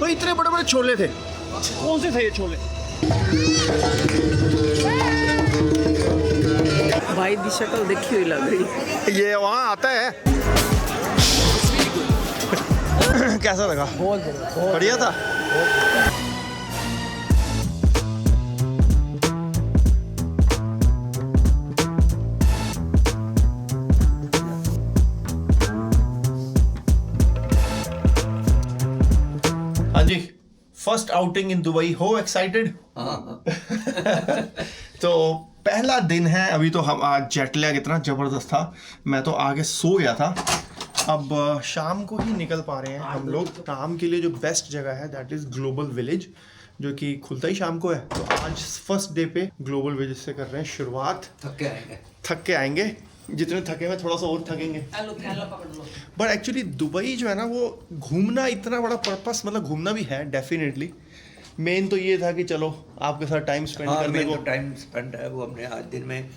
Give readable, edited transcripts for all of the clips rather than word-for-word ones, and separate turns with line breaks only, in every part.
भाई इतने बड़े बड़े छोले थे, कौन से थे ये छोले?
भाई दी शक्ल देखी हुई लग रही।
ये वहाँ आता है। कैसा लगा?
बहुत
बढ़िया था। हाँ जी, फर्स्ट आउटिंग इन दुबई, हो एक्साइटेड? तो पहला दिन है अभी। तो हम आज जेट लैग इतना ज़बरदस्त था, मैं तो आगे सो गया था। अब शाम को ही निकल पा रहे हैं हम लोग। शाम के लिए जो बेस्ट जगह है दैट इज़ ग्लोबल विलेज, जो कि खुलता ही शाम को है। तो आज फर्स्ट डे पे ग्लोबल विलेज से कर रहे हैं शुरुआत। थक के आएंगे, जितने थके हुए थोड़ा सा और थकेंगे। बट एक्चुअली दुबई जो है ना, वो घूमना इतना बड़ा पर्पस, मतलब घूमना भी है डेफिनेटली। मेन तो ये था कि चलो आपके साथ टाइम स्पेंड करने को।
टाइम स्पेंड है वो हमने आज दिन में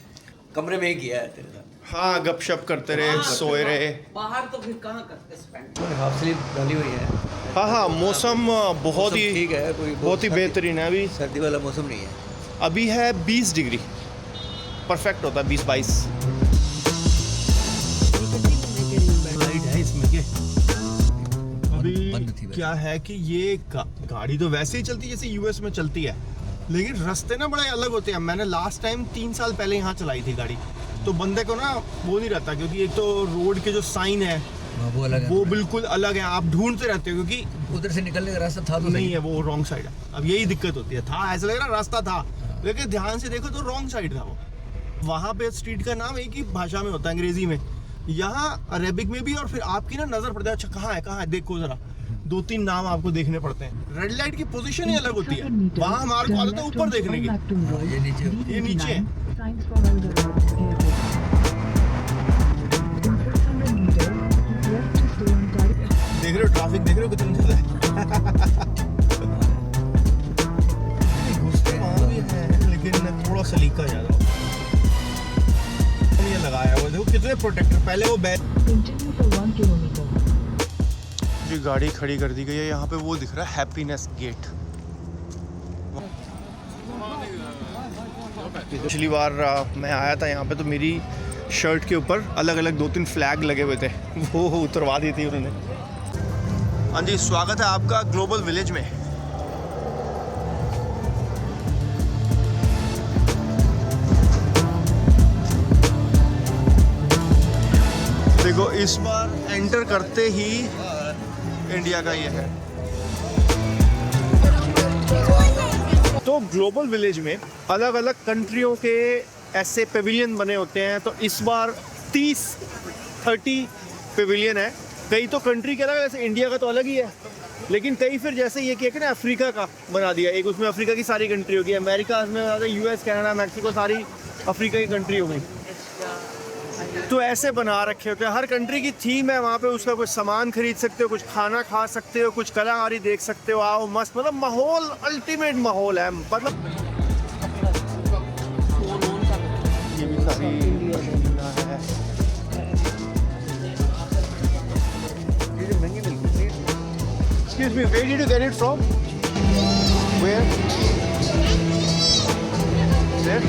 कमरे में ही किया है तेरे साथ।
हाँ, गपशप करते रहे, सोए रहे।
बाहर तो फिर कहाँ करते स्पेंड।
हाफ स्लीव डाली हुई है।
हाँ हाँ, मौसम बहुत ही
ठीक है, कोई
बहुत ही बेहतरीन है। अभी
सर्दी वाला मौसम नहीं है।
अभी है 20 डिग्री, परफेक्ट होता है 20-22। लाइट है इसमें के अभी क्या है कि ये गाड़ी तो वैसे ही चलती है जैसे यूएस में चलती है, लेकिन रास्ते ना बड़े अलग होते हैं। मैंने लास्ट टाइम 3 साल पहले यहाँ चलाई थी गाड़ी, तो बंदे को ना वो नहीं रहता, क्योंकि एक तो रोड के जो साइन है
वो अलग है,
वो बिल्कुल अलग है। आप ढूंढते रहते हो क्योंकि
उधर से निकलने का रास्ता था तो
नहीं है, वो रॉन्ग साइड है। अब यही दिक्कत होती है। था ऐसा लग रहा रास्ता था, लेकिन ध्यान से देखो तो रॉन्ग साइड था वो। वहाँ पे स्ट्रीट का नाम एक ही भाषा में होता है, अंग्रेजी में। यहाँ अरेबिक में भी। और फिर आपकी ना नजर पड़ता है, अच्छा कहाँ है देखो जरा, 2-3 नाम आपको देखने पड़ते हैं। रेड लाइट की पोजीशन ही अलग होती है। वहाँ हमारे को आदत है ऊपर देखने की, ये नीचे है। देख रहे हो ट्रैफिक, देख रहे हो कितनी ज्यादा है। घुसते वहाँ भी है, लेकिन थोड़ा सलीका ज्यादा ये लगाया हुआ। देखो कितने प्रोटेक्टर। पहले वो जो गाड़ी खड़ी कर दी गई है यहाँ पे, वो दिख रहा है हैप्पीनेस गेट। पिछली बार मैं आया था यहाँ पे, तो मेरी शर्ट के ऊपर अलग अलग 2-3 फ्लैग लगे हुए थे, वो उतरवा दी थी उन्होंने। हाँ जी, स्वागत है आपका ग्लोबल विलेज में। देखो इस बार एंटर करते ही इंडिया का ये है। तो ग्लोबल विलेज में अलग अलग कंट्रियों के ऐसे पेविलियन बने होते हैं। तो इस बार 30 पेविलियन है। कई तो कंट्री के अलग, जैसे इंडिया का तो अलग ही है, लेकिन कई फिर जैसे ये किया कि ना अफ्रीका का बना दिया एक, उसमें अफ्रीका की सारी कंट्री होगी। अमेरिका में यूएस, कनाडा, मैक्सिको, सारी अफ्रीका की कंट्री हो गई। तो ऐसे बना रखे होते हैं। हर कंट्री की थीम है वहाँ पे, उसका कुछ सामान खरीद सकते हो, कुछ खाना खा सकते हो, कुछ कलाकारी देख सकते हो। आओ मस्त, मतलब माहौल अल्टीमेट माहौल है। मतलब ये भी सारी है। Excuse me, where did you get it from? Where? There?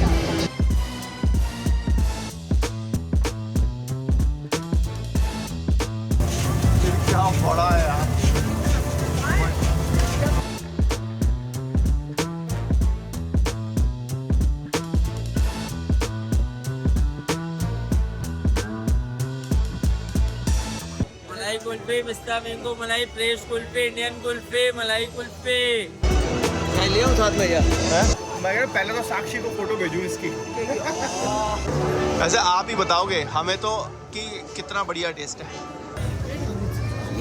क्या बड़ा है यार।
मलाई कुल्फे, पिस्ता मैंगो, मलाई फ्रेश कुल्फे, इंडियन कुल्फे, मलाई कुल्फे।
ले आओ साथ में यार।
मैं कह रहा पहले तो साक्षी को फोटो भेजूं इसकी। वैसे आप ही बताओगे हमें तो कि कितना बढ़िया टेस्ट है।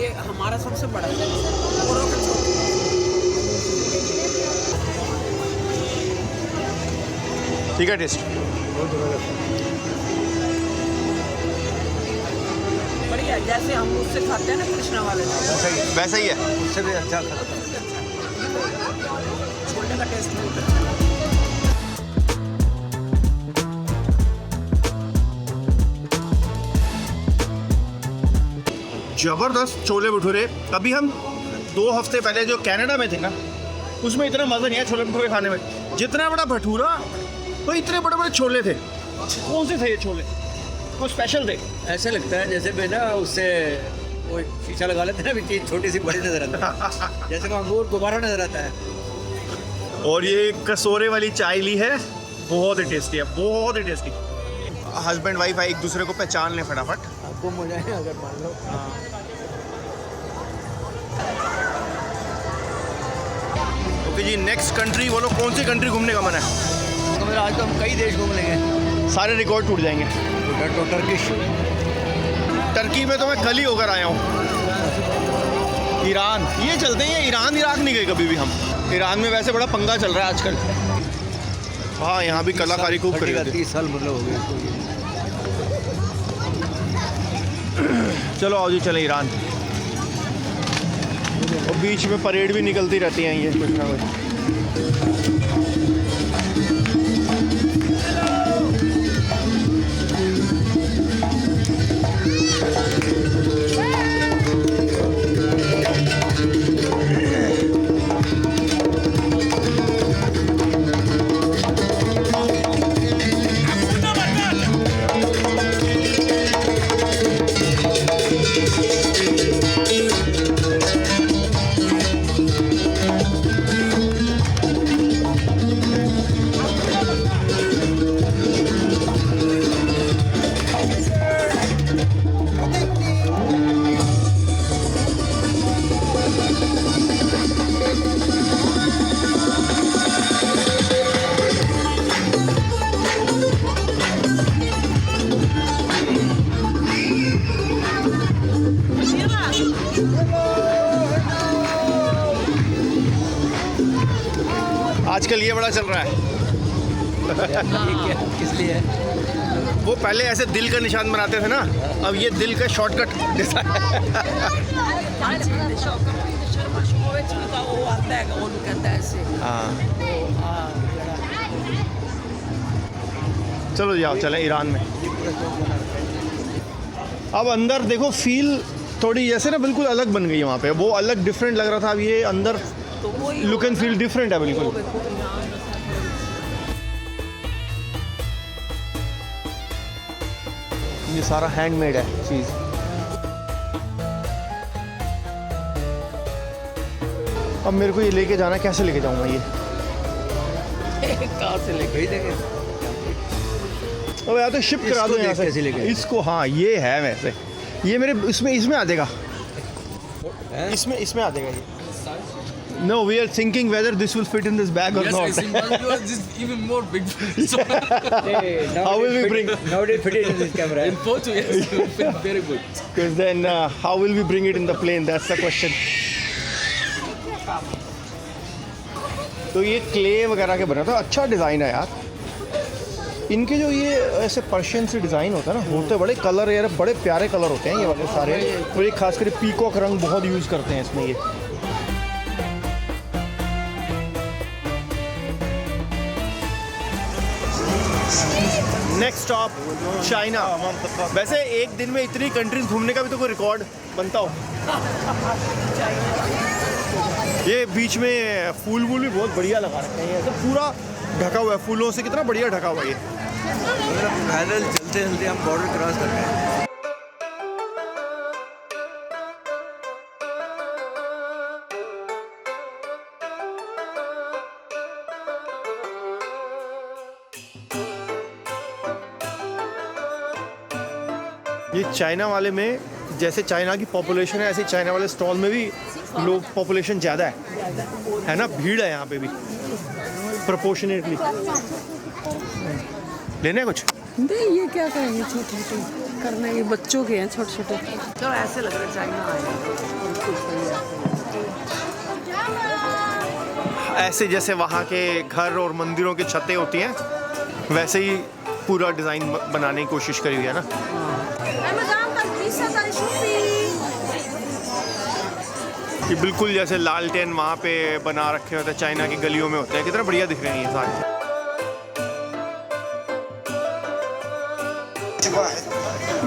ये हमारा सबसे बड़ा है।
ठीक है टेस्ट।
बढ़िया, जैसे हम उससे खाते हैं ना कृष्णा वाले से।
वैसा ही है।
उससे भी अच्छा खाना।
छोले का टेस्ट मिलता है।
जबरदस्त छोले भटूरे। अभी हम 2 हफ्ते पहले जो कनाडा में थे ना, उसमें इतना मज़ा नहीं है छोले भटूरे खाने में। जितना बड़ा भटूरा तो इतने बड़े बड़े छोले थे। कौन से थे ये छोले? कुछ स्पेशल थे?
ऐसा लगता है जैसे मैं ना उससे वो शीशा लगा लेते हैं ना, चीज़ छोटी सी बड़ी नजर आता है, जैसे वो अंगूर दोबारा नजर आता है।
और ये कसोरे वाली चाय ली है, बहुत ही टेस्टी है, बहुत ही टेस्टी। हस्बैंड वाइफ एक दूसरे को पहचान लें फटाफट।
गुम हो जाए अगर मान लो।
ओके जी, नेक्स्ट कंट्री बोलो, कौन सी कंट्री घूमने का मन है?
तो मेरा आज तो हम कई देश घूम लेंगे,
सारे रिकॉर्ड टूट जाएंगे।
तो टर्किश,
टर्की में तो मैं कल ही होकर आया हूँ। ईरान, ये चलते हैं, ईरान इराक नहीं गए कभी भी हम। ईरान में वैसे बड़ा पंगा चल रहा है आजकल। हाँ, यहाँ भी कलाकारी खूब करी जाती है।
30 साल मतलब हो गए।
चलो आओ जी, चले ईरान। और बीच में परेड भी निकलती रहती हैं ये कुछ ना कुछ। आजकल ये बड़ा चल रहा है।
किस लिए है?
वो पहले ऐसे दिल का निशान बनाते थे ना, अब ये दिल का शॉर्टकट जैसा है। हाँ, चलो जाओ, चले ईरान में। अब अंदर देखो, फील थोड़ी जैसे ना बिल्कुल अलग बन गई है वहाँ पे। वो अलग डिफरेंट लग रहा था, अब ये अंदर लुक एंड फील डिफरेंट है बिल्कुल। ये सारा हैंडमेड है चीज़। अब मेरे को ये लेके जाना है, कैसे लेके जाऊंगा ये?
कहाँ से लेके देंगे?
अब या तो शिप करा दो यहाँ से।
कैसे लेके?
इसको, हाँ ये है वैसे, ये मेरे इसमें आ जाएगा, इसमें आ जाएगा ये। No, we are thinking whether this will fit in this bag or
Yes,
not.
I think this is even more big. So,
How will we bring?
Nowadays fit it in this camera.
in photo, yes, it will fit very good.
Because then, how will we bring it in the plane? That's the question. तो ये clay वगैरह के बना था, अच्छा design है यार। इनके जो ये ऐसे पर्शियन से डिज़ाइन होता है ना, होते बड़े कलर यार, बड़े प्यारे कलर होते हैं ये वाले सारे। और ये खास कर पीकॉक रंग बहुत यूज़ करते हैं इसमें ये। Next stop China. वैसे एक दिन में इतनी कंट्रीज घूमने का भी तो कोई रिकॉर्ड बनता हो। ये बीच में फूल भी बहुत बढ़िया लगा रखे हैं, तो पूरा ढका हुआ है फूलों से, कितना बढ़िया ढका हुआ है ये।
पैदल चलते चलते हम बॉर्डर क्रॉस कर रहे हैं।
ये चाइना वाले में जैसे चाइना की पॉपुलेशन है, ऐसे चाइना वाले स्टॉल में भी लोग पॉपुलेशन ज़्यादा है ना, भीड़ है यहाँ पे भी प्रोपोर्शनेटली। लेने कुछ
नहीं, ये क्या करेंगे, छोटे छोटे करने, ये बच्चों के हैं छोटे छोटे। तो ऐसे लग रहा है चाइना आए
ऐसे जैसे वहाँ के घर और मंदिरों की छतें होती हैं, वैसे ही पूरा डिज़ाइन बनाने की कोशिश करी हुई है ना। ये बिल्कुल जैसे लालटेन वहाँ पे बना रखे होते हैं, चाइना की गलियों में होते हैं, कितना बढ़िया दिख रहे हैं ये सारे।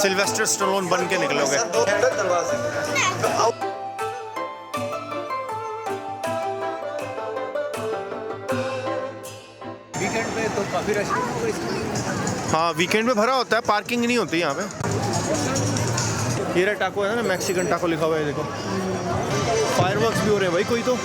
सिल्वेस्टर स्टैलोन बन के निकलोगे।
दो हैंडल दरवाजे
वीकेंड पे तो काफ़ी रश होगा इसमें।
हाँ वीकेंड में भरा होता है, पार्किंग नहीं होती यहाँ पे। ये रहा टाको है ना, मैक्सिकन टाको लिखा हुआ है देखो। फायरवर्क्स भी हो रहे हैं भाई कोई तो।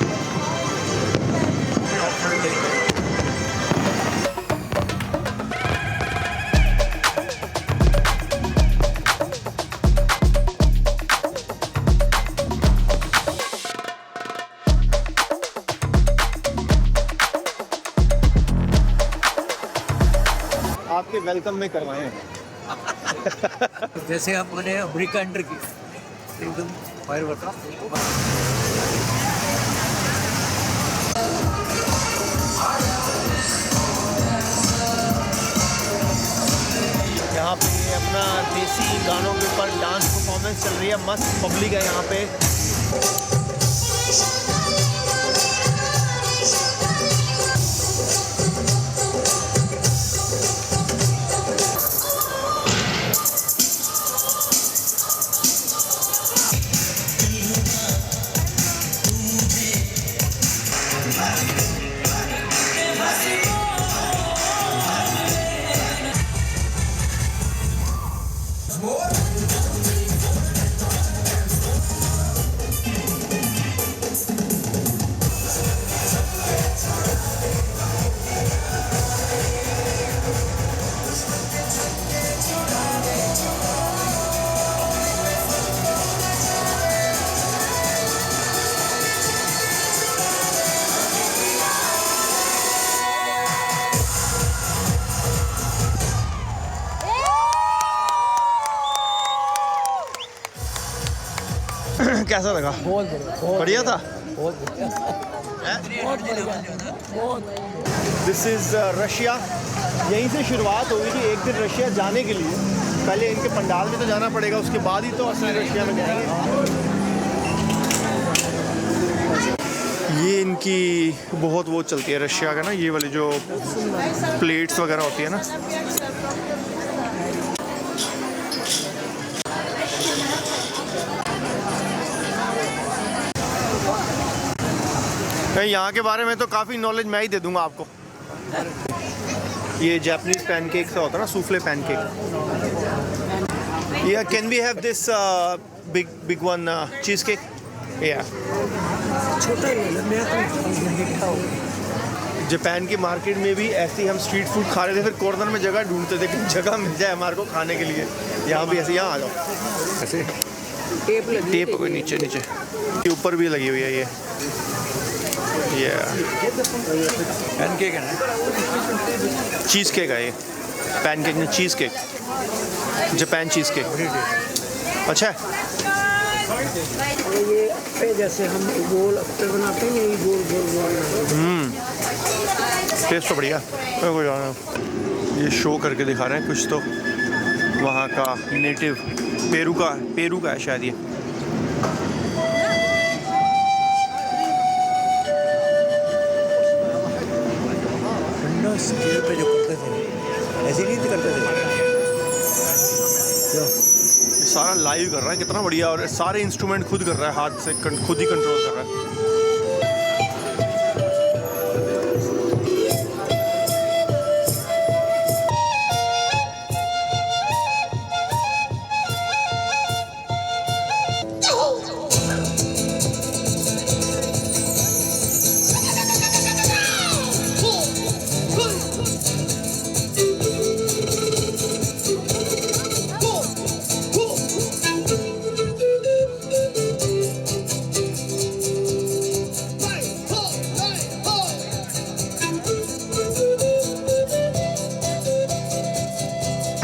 आपके वेलकम में करवाए हैं।
जैसे हमने अमेरिका एंटर की एकदम फायर वर्क।
यहाँ पे अपना देसी गानों के ऊपर डांस परफॉर्मेंस चल रही है, मस्त पब्लिक है यहाँ पे। कैसा लगा?
बहुत
बढ़िया था।
बहुत
दिस इज़ रशिया। यहीं से शुरुआत होगी कि एक दिन रशिया जाने के लिए पहले इनके पंडाल में तो जाना पड़ेगा, उसके बाद ही तो असली रशिया में जाएंगे। ये इनकी बहुत वो चलती है रशिया का ना, ये वाली जो प्लेट्स वगैरह होती है ना। यहाँ के बारे में तो काफ़ी नॉलेज मैं ही दे दूंगा आपको। ये जापानीज पैनकेक सा होता है ना, सूफले पैनकेक। या can we have this big one cheese cake? या जापान की मार्केट में भी ऐसे ही हम स्ट्रीट फूड खा रहे थे, फिर कॉर्नर में जगह ढूंढते थे कि जगह मिल जाए हमारे को खाने के लिए। यहाँ भी ऐसे, यहाँ आ जाओ ऐसे टेप कोई नीचे नीचे ये ऊपर भी लगी हुई है। ये
पैनकेक है ना,
चीज़ केक है ये। पैनकेक में cheese cake, Japan cheese cake. अच्छा है।
ये अप्पे जैसे हम गोल अप्पे बनाते हैं, यही गोल गोल गोल।
टेस्ट तो बढ़िया। ये शो करके दिखा रहे हैं कुछ तो वहाँ का नेटिव पेरू का है शायद ये।
स्केल पे जो करते थे ऐसे नहीं करते थे।
ये सारा लाइव कर रहा है, कितना बढ़िया। और सारे इंस्ट्रूमेंट खुद कर रहा है, हाथ से खुद ही कंट्रोल कर रहा है।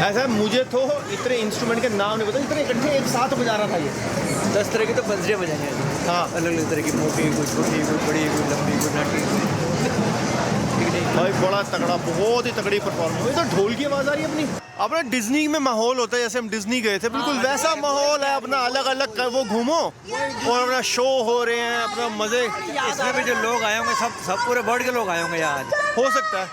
ऐसा मुझे तो इतने इंस्ट्रूमेंट के नाम नहीं पता, इतने इकट्ठे एक साथ बजा रहा था ये।
10 तरह की तो बंसरियाँ बजानी है।
हाँ
अलग अलग तरह की, मोटी, कोई छोटी, कोई बड़ी, कोई लंबी, कोई नाटी।
भाई बड़ा तगड़ा, बहुत ही तगड़ी परफॉर्मेंस। ये तो ढोल की आवाज़ आ रही है अपनी। अपना डिज्नी में माहौल होता है, जैसे हम डिज्नी गए थे, बिल्कुल वैसा माहौल है अपना। अलग अलग वो घूमो और अपना शो हो रहे हैं, अपना मजे।
इसमें भी जो लोग आए होंगे सब पूरे वर्ल्ड के लोग आए होंगे यहाँ आज।
हो सकता है।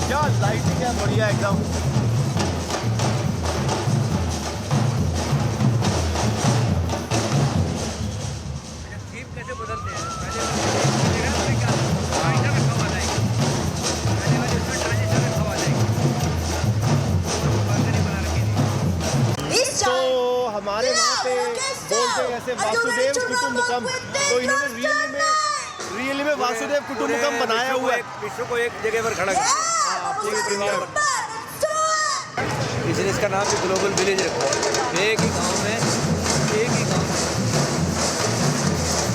क्या लाइटिंग है, बढ़िया एकदम।
कैसे बदलते हैं
तो हमारे वहाँ पे बोलते हैं ऐसे वासुदेव कुटुंबकम, तो इन्होंने रियली में वासुदेव कुटुंबकम बनाया हुआ है।
विश्व को एक जगह पर खड़ा किया, इसलिए इसका नाम भी ग्लोबल विलेज रखा है। एक ही गांव में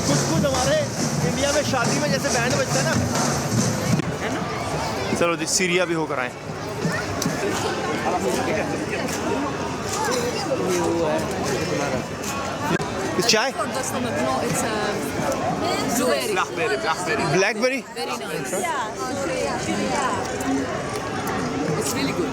कुछ हमारे इंडिया में शादी में जैसे बैंड बजता है ना। चलो जी, सीरिया भी होकर आए। चाय
No, it's blueberry.
Blackberry.
Very nice. It's really good.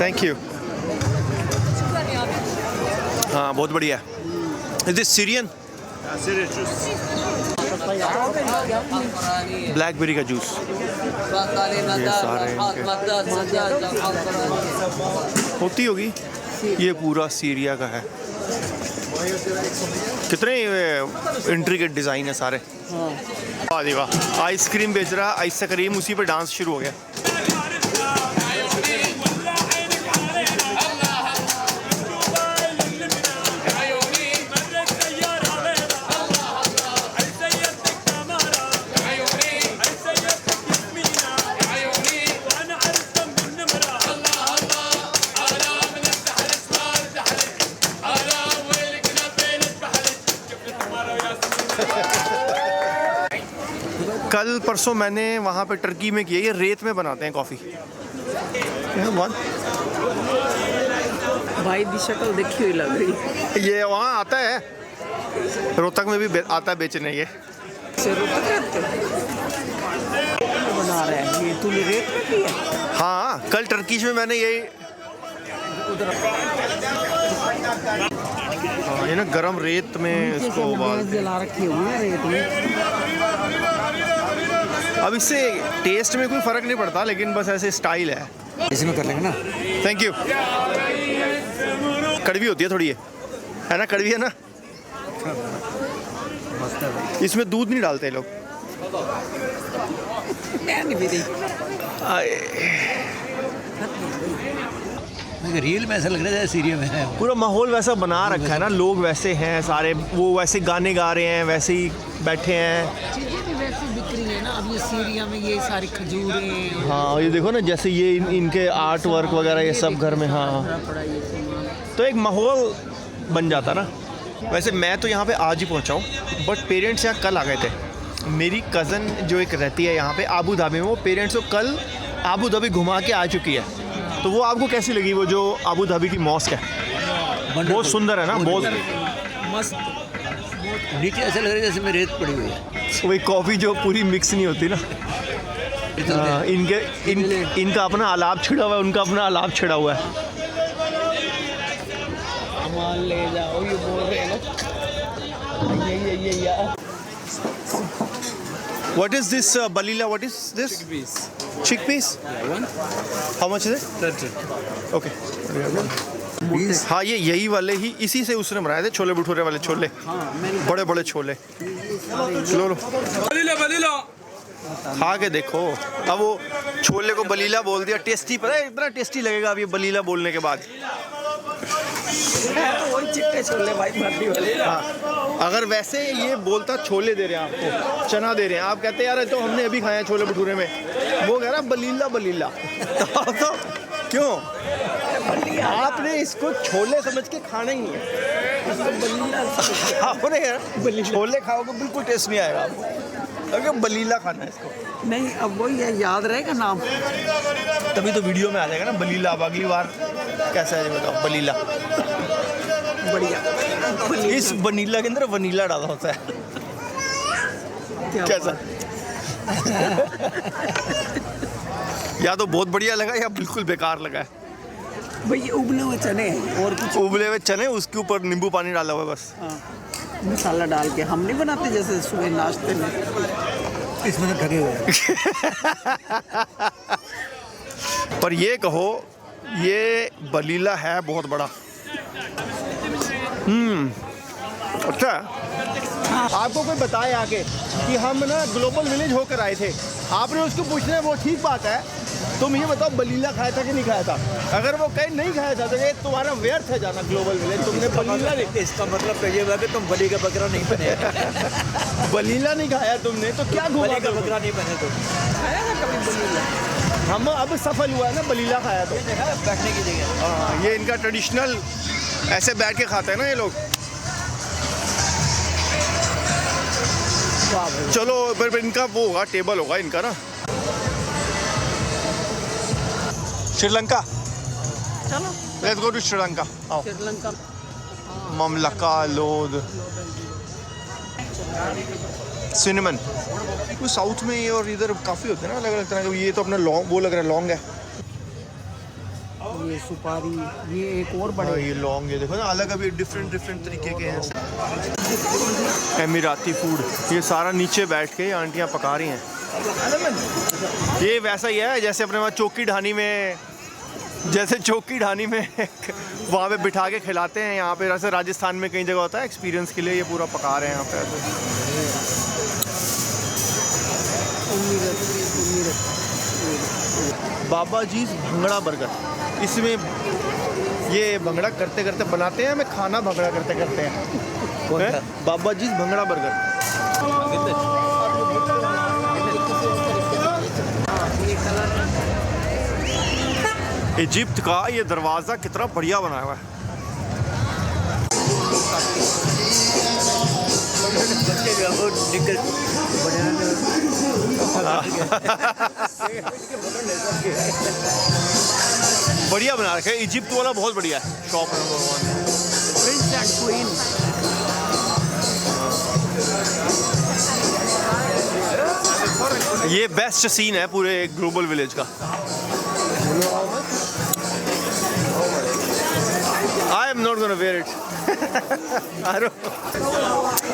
Thank you. हाँ, बहुत बढ़िया। Is this Syrian? ब्लैकबेरी का जूस। होती होगी, ये पूरा सीरिया का है। कितने इंट्रिकेट डिज़ाइन है सारे। वाह जी वाह। आइसक्रीम बेच रहा, आइसक्रीम, उसी पे डांस शुरू हो गया। कल परसों मैंने वहाँ पे टर्की में किया, ये रेत में बनाते हैं कॉफ़ी।
भाई की शक्ल देखी हुई लग रही है।
ये वहाँ आता है, रोहतक में भी आता है बेचने ये।
बना रहे हैं ये, तूने रेत में किया?
हाँ, कल टर्कीश में मैंने यही ये ना गरम रेत में इसको उबाल
जला रखी हुई है रेत में।
अब इससे टेस्ट में कोई फ़र्क नहीं पड़ता, लेकिन बस ऐसे स्टाइल है।
इसमें कर लेंगे ना।
Thank you. कड़वी होती है थोड़ी, है ना, कड़वी है ना। इसमें दूध नहीं डालते लोग।
रील में ऐसा लग रहा है सीरिया में है।
पूरा माहौल वैसा बना रखा है ना, लोग वैसे हैं सारे, वो वैसे गाने गा रहे हैं, वैसे ही बैठे हैं।
चीजें भी वैसे बिक रही है ना अब ये सीरिया में, ये सारी खजूरें।
हाँ, ये देखो ना, जैसे ये इनके आर्ट वर्क वगैरह ये सब घर में। हाँ, तो एक माहौल बन जाता ना। वैसे मैं तो यहाँ पे आज ही पहुँचा हूँ, बट पेरेंट्स यहाँ कल आ गए थे। मेरी कज़न जो एक रहती है यहाँ पे आबू धाबी में, वो पेरेंट्स को कल आबू धाबी घुमा के आ चुकी है। तो वो आपको कैसी लगी, वो जो आबू धाबी की मॉस्क है? बहुत सुंदर है ना, बहुत
मस्त।
नीचे ऐसा लग रहा है जैसे में रेत पड़ी हुई है।
वही कॉफ़ी जो पूरी मिक्स नहीं होती ना। इनका अपना अलाप छिड़ा हुआ है, उनका अपना अलाप छिड़ा हुआ है।
सामान ले जाओ, ये बोल रहे हैं ना। ये
What is this balila? What is this? Chickpeas. How much is it? 30. Okay. हाँ, ये यही वाले ही, इसी से उसने बनाए थे छोले भटूरे वाले छोले। बड़े बड़े छोले। लो लो,
बलीला
खा के देखो। अब वो छोले को बलीला बोल दिया, टेस्टी, पता है इतना टेस्टी लगेगा अब ये बलीला बोलने के बाद।
वही चिट्टे छोले भाई, भट्टी वाले।
हाँ, अगर वैसे ये बोलता छोले दे रहे हैं आपको, चना दे रहे हैं, आप कहते हैं यार तो हमने अभी खाए हैं छोले भटूरे में, वो कह रहा बलीला बलीला। तो क्यों आपने इसको छोले समझ के खाना ही नहीं है। आपने छोले खाओगे बिल्कुल टेस्ट नहीं आएगा आपको। अगर बलीला खाना है इसको।
नहीं अब वही है, याद रहेगा नाम।
तभी तो वीडियो में आ जाएगा ना बलीला। अब अगली बार कैसा है ये बताओ, बलीला।
बढ़िया।
इस वनीला के अंदर वनीला डाला होता है। कैसा या तो बहुत बढ़िया लगा या बिल्कुल बेकार लगा है।
भाई उबले हुए चने हैं और कुछ।
उबले हुए चने, उसके ऊपर नींबू पानी डाला हुआ है बस।
हाँ, मसाला डाल के हम नहीं बनाते जैसे सुबह नाश्ते में।
इसमें तो ढके हुए
पर ये कहो, ये बलीला है बहुत बड़ा। अच्छा, आपको कोई बताए आके कि हम ना ग्लोबल विलेज होकर आए थे, आपने उसको पूछना है वो ठीक बात है, तुम ये बताओ बलीला खाया था कि नहीं खाया था। अगर वो कहीं नहीं खाया था तो ये तुम्हारा व्यर्थ है जाना ग्लोबल विलेज। तुमने बलीला नहीं,
इसका मतलब तो ये हुआ कि तुम बलि का बकरा नहीं बने।
बलीला नहीं खाया तुमने तो क्या घुमा
बलि का
तुम?
बकरा नहीं बने तुम।
खाया था कभी बलीला?
हम अब सफल हुआ है ना बलीला खाया तो।
बैठने की जगह।
हाँ, ये इनका ट्रेडिशनल, ऐसे बैठ के खाते हैं ना ये लोग। चलो फिर इनका वो होगा, टेबल होगा इनका ना। श्रीलंका,
चलो
लेट्स गो टू श्रीलंका। आओ,
श्रीलंका।
ममलका लोध सिनेमन। वो साउथ में ये और इधर काफ़ी होते हैं ना अलग अलग तरह के। ये तो अपना लौंग, वो लग रहा है लौंग है।
ये सुपारी, ये एक और
हाँ,
बड़े।
ये लौंग, ये देखो ना अलग, अभी डिफरेंट तरीके के हैं। एमिराती फूड, ये सारा नीचे बैठ के आंटियाँ पका रही हैं। ये वैसा ही है जैसे अपने वहाँ चौकी ढानी में, वहाँ पे बिठा के खिलाते हैं। यहाँ पे जैसे राजस्थान में कई जगह होता है एक्सपीरियंस के लिए, ये पूरा पका रहे हैं यहाँ पे। बाबा जी भंगड़ा बर्गर, इसमें ये भंगड़ा करते करते बनाते हैं, हमें खाना भंगड़ा करते करते हैं। बाबा जी भंगड़ा बर्गर। इजिप्ट का ये दरवाज़ा कितना बढ़िया बनाया हुआ है। बढ़िया बना रखा है, इजिप्ट वाला बहुत बढ़िया है। Shop number 1
prince and queen.
ये बेस्ट सीन है पूरे ग्लोबल विलेज का। I am not gonna wear it.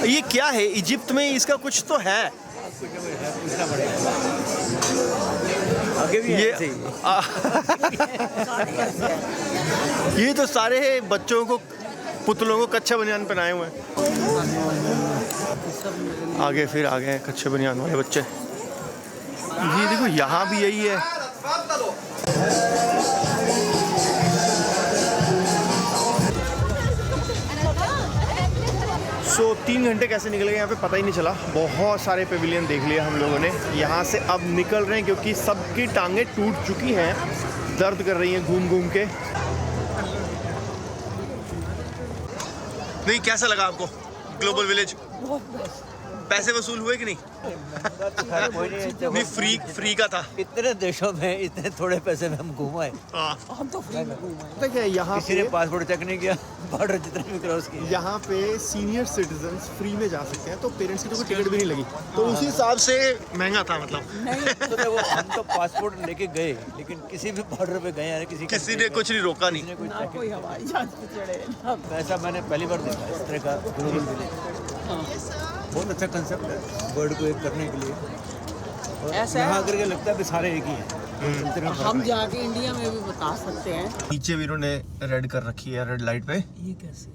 ये क्या है इजिप्ट में, इसका कुछ तो है।
आगे भी
ये
ऐसे ही।
ये तो सारे बच्चों को, पुतलों को कच्चा बनियान पहनाए हुए हैं। आगे फिर आ गए कच्चे बनियान वाले बच्चे। ये देखो यहाँ भी यही है। सो 3 घंटे कैसे निकल गए यहाँ पे पता ही नहीं चला। बहुत सारे पेविलियन देख लिए हम लोगों ने। यहाँ से अब निकल रहे हैं क्योंकि सबकी टांगें टूट चुकी हैं, दर्द कर रही हैं घूम घूम के। नहीं, कैसा लगा आपको ग्लोबल विलेज? पैसे वसूल हुए कि नहीं? नहीं, फ्री का था।
इतने देशों में इतने थोड़े पैसे में हम घूमाए।
हम तो फ्री में घूमे।
देखिए यहाँ
किसी ने
पे,
पासपोर्ट चेक नहीं किया, बॉर्डर जितने भी क्रॉस किए।
यहाँ पे सीनियर सिटीजन्स फ्री में जा सकते हैं, तो पेरेंट्स की तो कोई टिकट भी नहीं लगी, तो उसी हिसाब से महंगा था मतलब।
तो देखो हम तो पासपोर्ट लेके गए, लेकिन किसी भी बॉर्डर पे गए,
किसी ने कुछ नहीं रोका नहीं।
ना कोई हवाई जहाज पे चढ़े ना।
ऐसा मैंने पहली बार देखा इस तरह का ग्लोबल विलेज। बहुत अच्छा कंसेप्ट है वर्ल्ड को एक करने के लिए। और
ऐसा
यहाँ
है।
आकर के लगता है कि सारे एक ही हैं। इतना फर्क
हम
नहीं।
जाके इंडिया में भी बता सकते हैं।
नीचे भी इन्होंने रेड कर रखी है, रेड लाइट पे,
ये कैसे?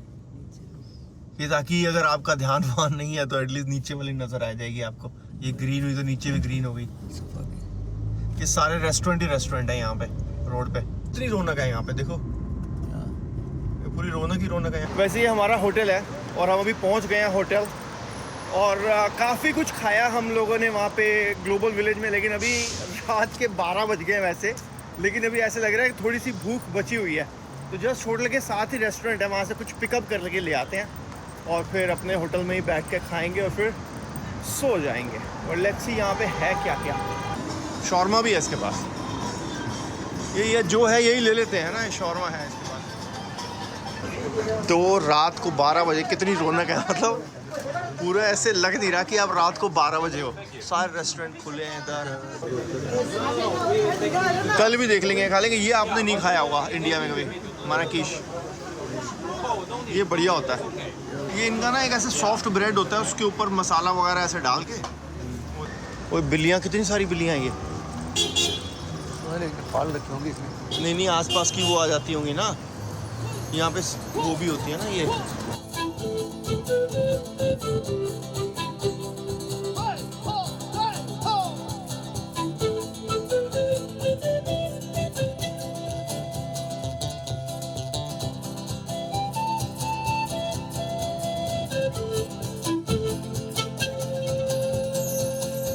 ये ताकि अगर आपका ध्यान वहां नहीं है तो एटलीस्ट नीचे वाली नजर आ जाएगी आपको। ये ग्रीन हुई तो नीचे भी ग्रीन हो गई। ये सारे रेस्टोरेंट ही रेस्टोरेंट है यहाँ पे रोड पे। इतनी रौनक है यहाँ पे, देखो ये पूरी रौनक ही रौनक है। वैसे ये हमारा होटल है और हम अभी पहुँच गए हैं होटल, और काफ़ी कुछ खाया हम लोगों ने वहाँ पे ग्लोबल विलेज में। लेकिन अभी रात के 12 बज गए वैसे, लेकिन अभी ऐसे लग रहा है कि थोड़ी सी भूख बची हुई है। तो जस्ट होटल के साथ ही रेस्टोरेंट है, वहाँ से कुछ पिकअप करके ले आते हैं और फिर अपने होटल में ही बैठ के खाएंगे और फिर सो जाएंगे। और लेट्स सी यहाँ पे है क्या क्या। शॉर्मा भी है इसके पास, ये जो है यही ले लेते हैं ना, ये शॉर्मा है इसके पास। तो रात को 12 बजे कितनी रौनक है, मतलब पूरा ऐसे लग नहीं रहा कि आप रात को 12 बजे हो। सारे रेस्टोरेंट खुले हैं इधर। कल भी देख लेंगे, खा लेंगे। ये आपने नहीं खाया होगा इंडिया में कभी, मराकीश। ये बढ़िया होता है। ये इनका ना एक ऐसे सॉफ्ट ब्रेड होता है, उसके ऊपर मसाला वगैरह ऐसे डाल के। वो बिल्लियाँ, कितनी सारी बिल्लियाँ हैं ये।
पाल रखी होंगी इसमें।
नहीं, आसपास की वो आ जाती होंगी ना, यहाँ पे वो भी होती है ना ये।